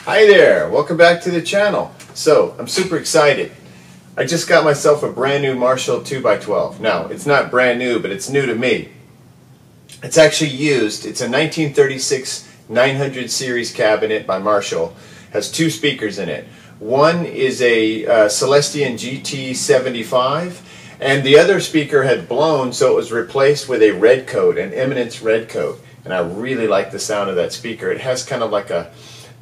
Hi there, welcome back to the channel. So, I'm super excited. I just got myself a brand new Marshall 2x12. Now, it's not brand new, but it's new to me. It's actually used. It's a 1936 900 series cabinet by Marshall. Has two speakers in it. One is a Celestion GT75, and the other speaker had blown, so it was replaced with a red coat, an Eminence red coat. And I really like the sound of that speaker. It has kind of like a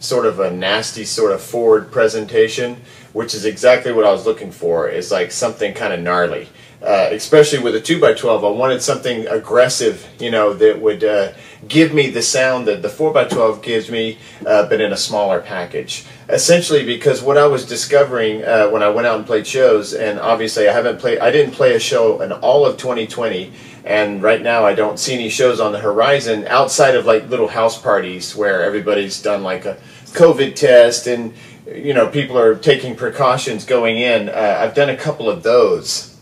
sort of a nasty sort of forward presentation, which is exactly what I was looking for. Is like something kind of gnarly, especially with a 2x12. I wanted something aggressive, you know, that would give me the sound that the 4x12 gives me, but in a smaller package. Essentially, because what I was discovering when I went out and played shows, and obviously I didn't play a show in all of 2020. And right now I don't see any shows on the horizon outside of like little house parties where everybody's done like a COVID test and, you know, people are taking precautions going in. I've done a couple of those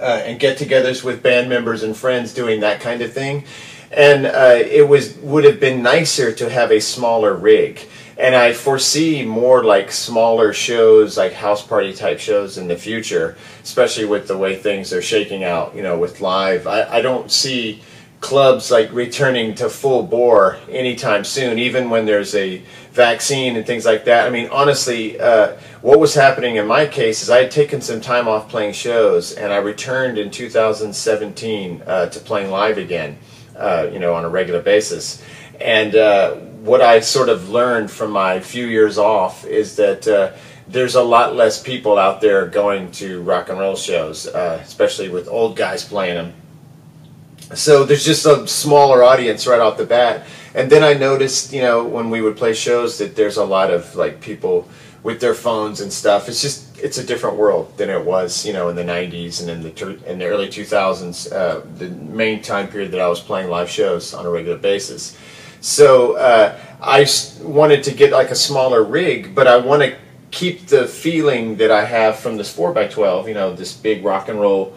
and get-togethers with band members and friends doing that kind of thing. And it would have been nicer to have a smaller rig. And I foresee more like smaller shows, like house party type shows in the future, especially with the way things are shaking out, you know, with live. I don't see clubs like returning to full bore anytime soon, even when there's a vaccine and things like that. I mean, honestly, what was happening in my case is I had taken some time off playing shows, and I returned in 2017 to playing live again, you know, on a regular basis. And what I sort of learned from my few years off is that there's a lot less people out there going to rock and roll shows, especially with old guys playing them. So there's just a smaller audience right off the bat. And then I noticed, you know, when we would play shows that there's a lot of like people with their phones and stuff. It's a different world than it was, you know, in the 90s and in the early 2000s, the main time period that I was playing live shows on a regular basis. So I wanted to get like a smaller rig, but I want to keep the feeling that I have from this 4x12, you know, this big rock and roll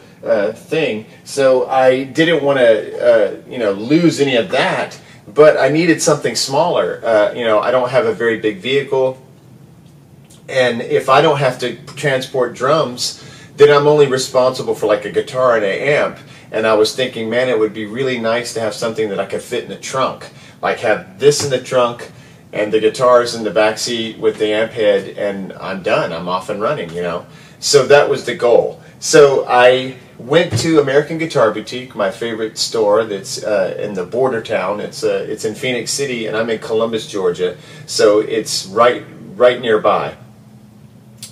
thing. So I didn't want to, you know, lose any of that, but I needed something smaller. You know, I don't have a very big vehicle, and if I don't have to transport drums, then I'm only responsible for like a guitar and an amp. And I was thinking, man, it would be really nice to have something that I could fit in the trunk. Like have this in the trunk and the guitars in the back seat with the amp head, and I'm done. I'm off and running, you know. So that was the goal. So I went to American Guitar Boutique, my favorite store that's in the border town. It's in Phoenix City, and I'm in Columbus, Georgia. So it's right nearby,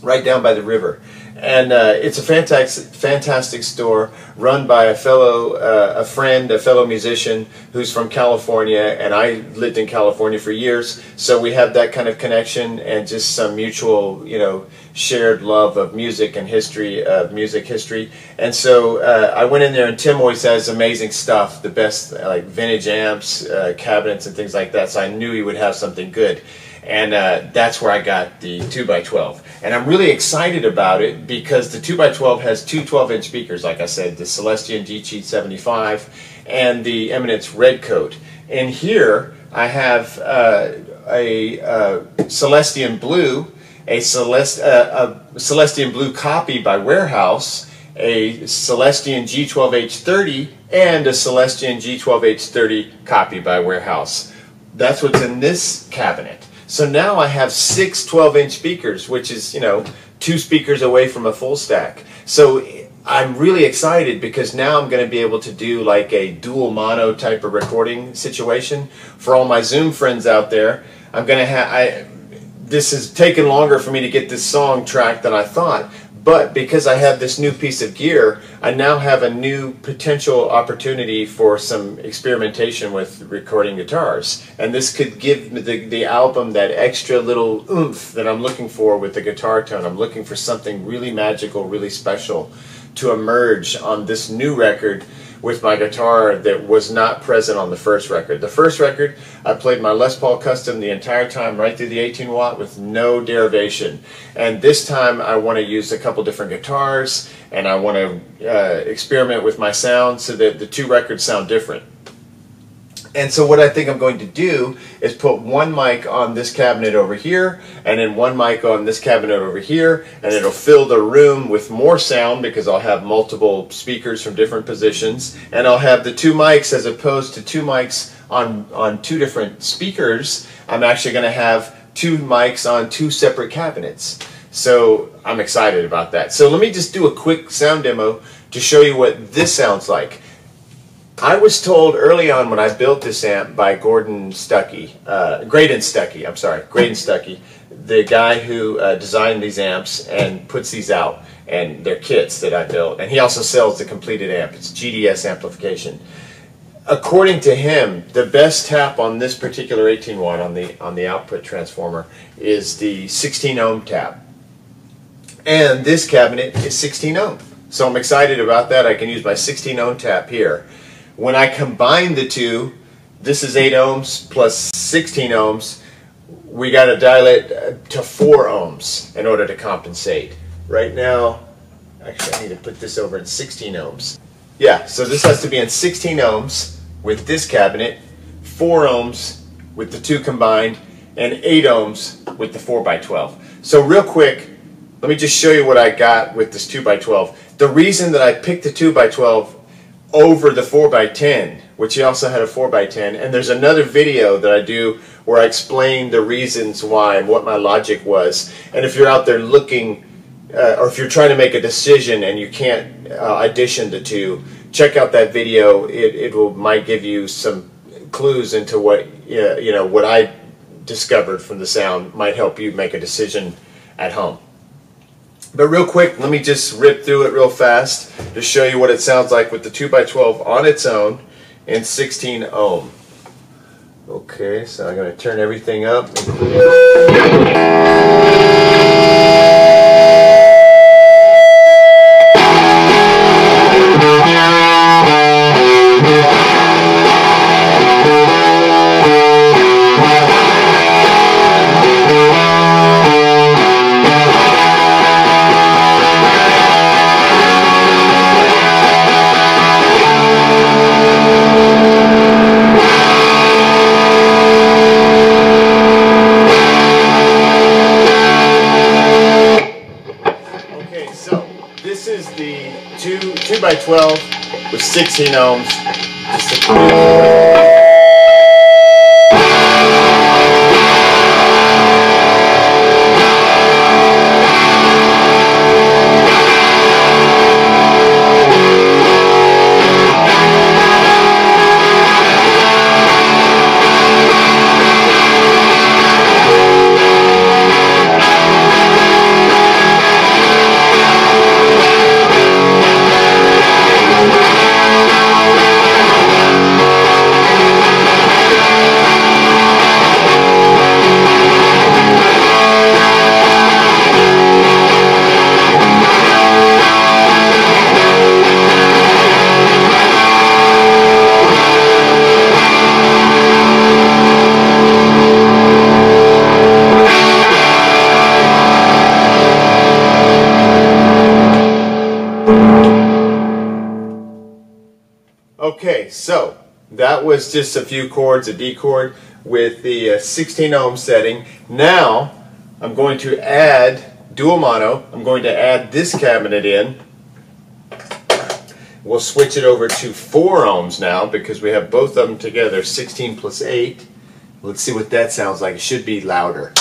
right down by the river. And it's a fantastic store run by a friend, a fellow musician who's from California, and I lived in California for years, so we have that kind of connection and just some mutual, you know, shared love of music and history, of music history. And so I went in there, and Tim always has amazing stuff, the best like vintage amps, cabinets, and things like that. So I knew he would have something good. And that's where I got the 2x12. And I'm really excited about it because the 2x12 has two 12-inch speakers, like I said, the Celestion GT75 and the Eminence red coat. And here I have a Celestion Blue, a Celestion Blue copy by Warehouse, a Celestion G12H30, and a Celestion G12H30 copy by Warehouse. That's what's in this cabinet. So now I have 6 12-inch speakers, which is, you know, 2 speakers away from a full stack. So I'm really excited because now I'm going to be able to do like a dual mono type of recording situation. For all my Zoom friends out there, I'm going to have, this has taken longer for me to get this song tracked than I thought. But because I have this new piece of gear, I now have a new potential opportunity for some experimentation with recording guitars. And this could give the album that extra little oomph that I'm looking for with the guitar tone. I'm looking for something really magical, really special to emerge on this new record with my guitar that was not present on the first record. The first record, I played my Les Paul Custom the entire time, right through the 18-watt with no derivation. And this time I want to use a couple different guitars, and I want to experiment with my sound so that the two records sound different. And so what I think I'm going to do is put one mic on this cabinet over here, and then one mic on this cabinet over here, and it'll fill the room with more sound because I'll have multiple speakers from different positions, and I'll have the two mics as opposed to two mics on two different speakers. I'm actually going to have two mics on two separate cabinets. So I'm excited about that. So let me just do a quick sound demo to show you what this sounds like. I was told early on when I built this amp by Graydon Stuckey, the guy who designed these amps and puts these out, and they're kits that I built, and he also sells the completed amp. It's GDS amplification. According to him, the best tap on this particular 18 watt on the output transformer is the 16 ohm tap, and this cabinet is 16 ohm. So I'm excited about that. I can use my 16 ohm tap here. When I combine the two, this is 8 ohms plus 16 ohms, we got to dial it to 4 ohms in order to compensate. Right now, actually I need to put this over in 16 ohms. Yeah, so this has to be in 16 ohms with this cabinet, 4 ohms with the two combined, and 8 ohms with the 4x12. So real quick, let me just show you what I got with this 2x12. The reason that I picked the 2x12 over the 4x10, which he also had a 4x10, and there's another video that I do where I explain the reasons why and what my logic was. And if you're out there looking, or if you're trying to make a decision and you can't addition the two, check out that video. It might give you some clues into what what I discovered from the sound might help you make a decision at home. But real quick, let me just rip through it real fast to show you what it sounds like with the 2x12 on its own and 16 ohm. Okay, so I'm going to turn everything up. This is the 2x12 with 16 ohms. Just a Okay, so that was just a few chords, a D chord with the 16 ohm setting. Now I'm going to add dual mono. I'm going to add this cabinet in. We'll switch it over to 4 ohms now because we have both of them together, 16 plus 8. Let's see what that sounds like. It should be louder.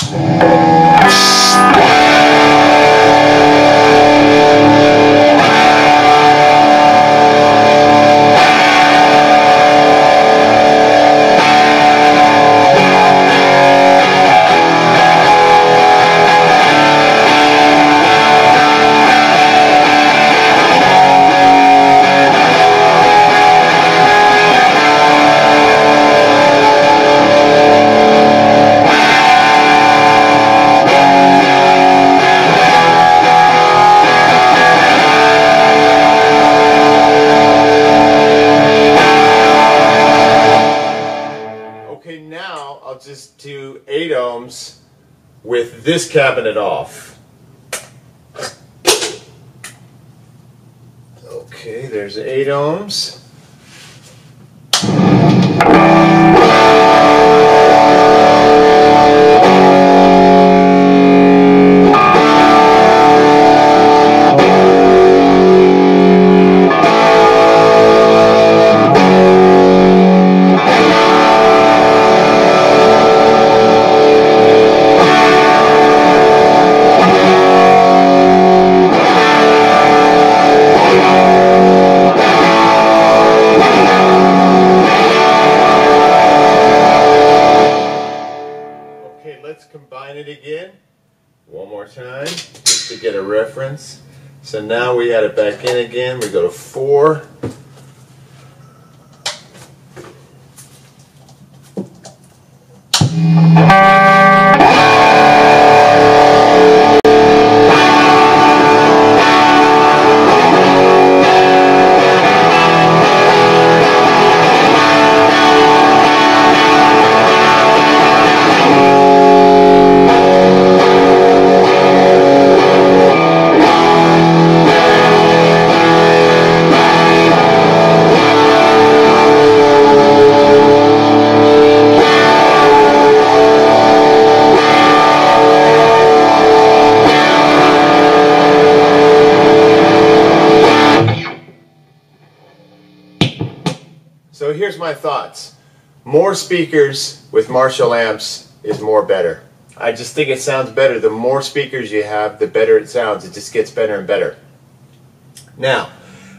Now I'll just do 8 ohms with this cabinet off. Okay, there's 8 ohms. just to get a reference. So now we add it back in again. We go to 4. So here's my thoughts. More speakers with Marshall amps is more better. I just think it sounds better. The more speakers you have, the better it sounds. It just gets better and better. Now,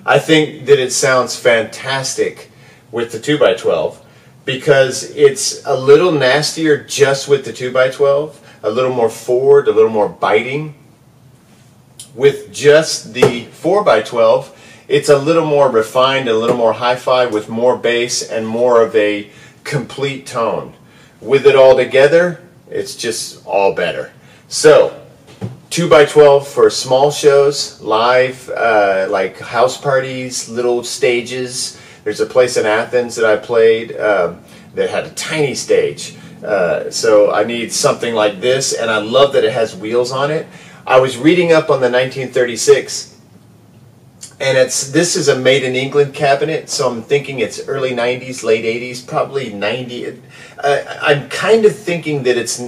I think that it sounds fantastic with the 2x12 because it's a little nastier just with the 2x12, a little more forward, a little more biting. With just the 4x12, it's a little more refined, a little more hi-fi with more bass and more of a complete tone. With it all together, it's just all better. So, 2x12 for small shows, live, like house parties, little stages. There's a place in Athens that I played that had a tiny stage. So I need something like this, and I love that it has wheels on it. I was reading up on the 1936, and this is a made in England cabinet, so I'm thinking it's early 90s, late 80s, probably 90. I'm kind of thinking that it's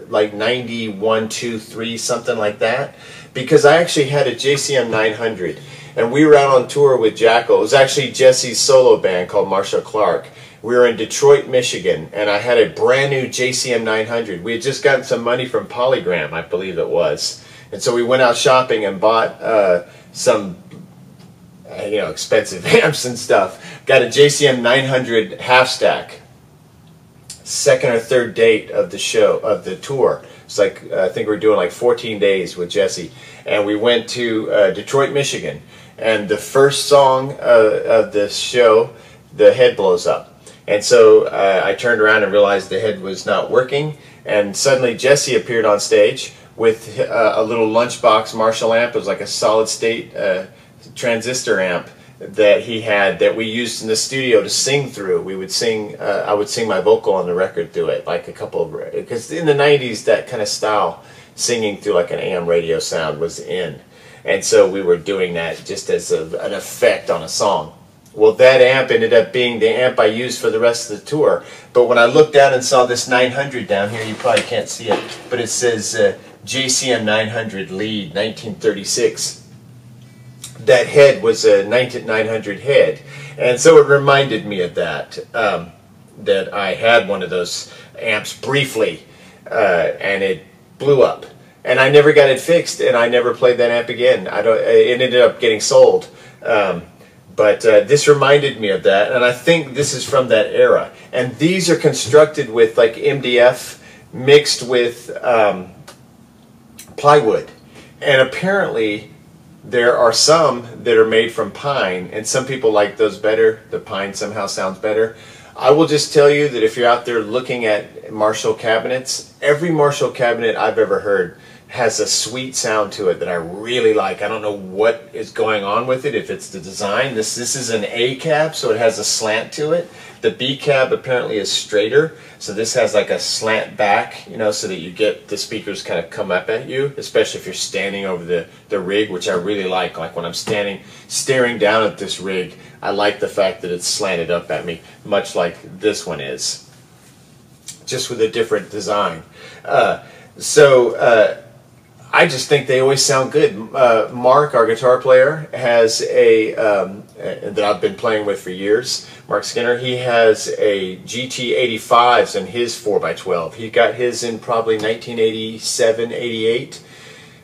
like 91, 2, 3, something like that, because I actually had a JCM 900, and we were out on tour with Jackal. It was actually Jesse's solo band called Marshall Clark. We were in Detroit, Michigan, and I had a brand new JCM 900. We had just gotten some money from Polygram, I believe it was, and so we went out shopping and bought some expensive amps and stuff. Got a JCM 900 half stack. Second or third date of the show, of the tour. It's like, I think we're doing like 14 days with Jesse. And we went to Detroit, Michigan. And the first song of the show, the head blows up. And so I turned around and realized the head was not working. And suddenly Jesse appeared on stage with a little lunchbox Marshall amp. It was like a solid state transistor amp that he had that we used in the studio to sing through. We would sing, I would sing my vocal on the record through it, like a couple of, because in the 90s that kind of style, singing through like an AM radio sound was in. And so we were doing that just as an effect on a song. Well, that amp ended up being the amp I used for the rest of the tour. But when I looked down and saw this 900 down here, you probably can't see it, but it says JCM 900 lead 1936. That head was a 900 head, and so it reminded me of that, that I had one of those amps briefly, and it blew up, and I never got it fixed, and I never played that amp again. It ended up getting sold, but this reminded me of that, and I think this is from that era. And these are constructed with like MDF mixed with plywood, and apparently there are some that are made from pine, and some people like those better. The pine somehow sounds better. I will just tell you that if you're out there looking at Marshall cabinets, every Marshall cabinet I've ever heard has a sweet sound to it that I really like. I don't know what is going on with it, if it's the design. This is an A cab, so it has a slant to it. The B cab apparently is straighter, so this has like a slant back, so that you get the speakers kind of come up at you, especially if you're standing over the rig, which I really like. Like when I'm staring down at this rig, I like the fact that it's slanted up at me, much like this one is, just with a different design. I just think they always sound good. Mark, our guitar player, has a that I've been playing with for years. Mark Skinner, he has a GT75s in his 4x12. He got his in probably 1987, 88,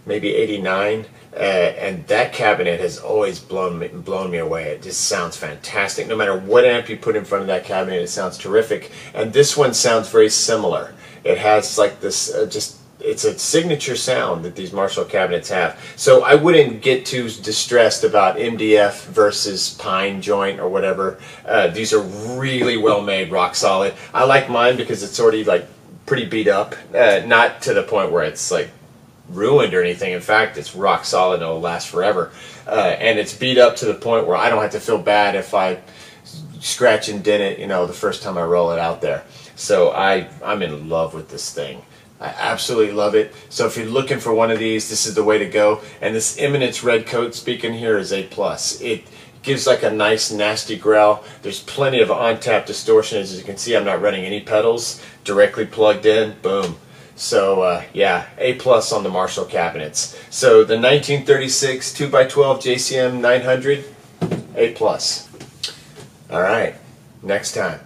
maybe 89. And that cabinet has always blown me away. It just sounds fantastic. No matter what amp you put in front of that cabinet, it sounds terrific. And this one sounds very similar. It has like this just it's a signature sound that these Marshall cabinets have. So I wouldn't get too distressed about MDF versus pine joint or whatever. These are really well made, rock solid. I like mine because it's already like pretty beat up, not to the point where it's like ruined or anything. In fact, it's rock solid and it'll last forever. And it's beat up to the point where I don't have to feel bad if I scratch and dent it, you know, the first time I roll it out there. So I'm in love with this thing. I absolutely love it. So if you're looking for one of these, this is the way to go. And this Eminence red coat, speaking here, is A+. It gives like a nice nasty growl. There's plenty of on-tap distortion. As you can see, I'm not running any pedals, directly plugged in, boom. So yeah, A+ on the Marshall cabinets. So the 1936 2x12 JCM 900, A+. All right, next time.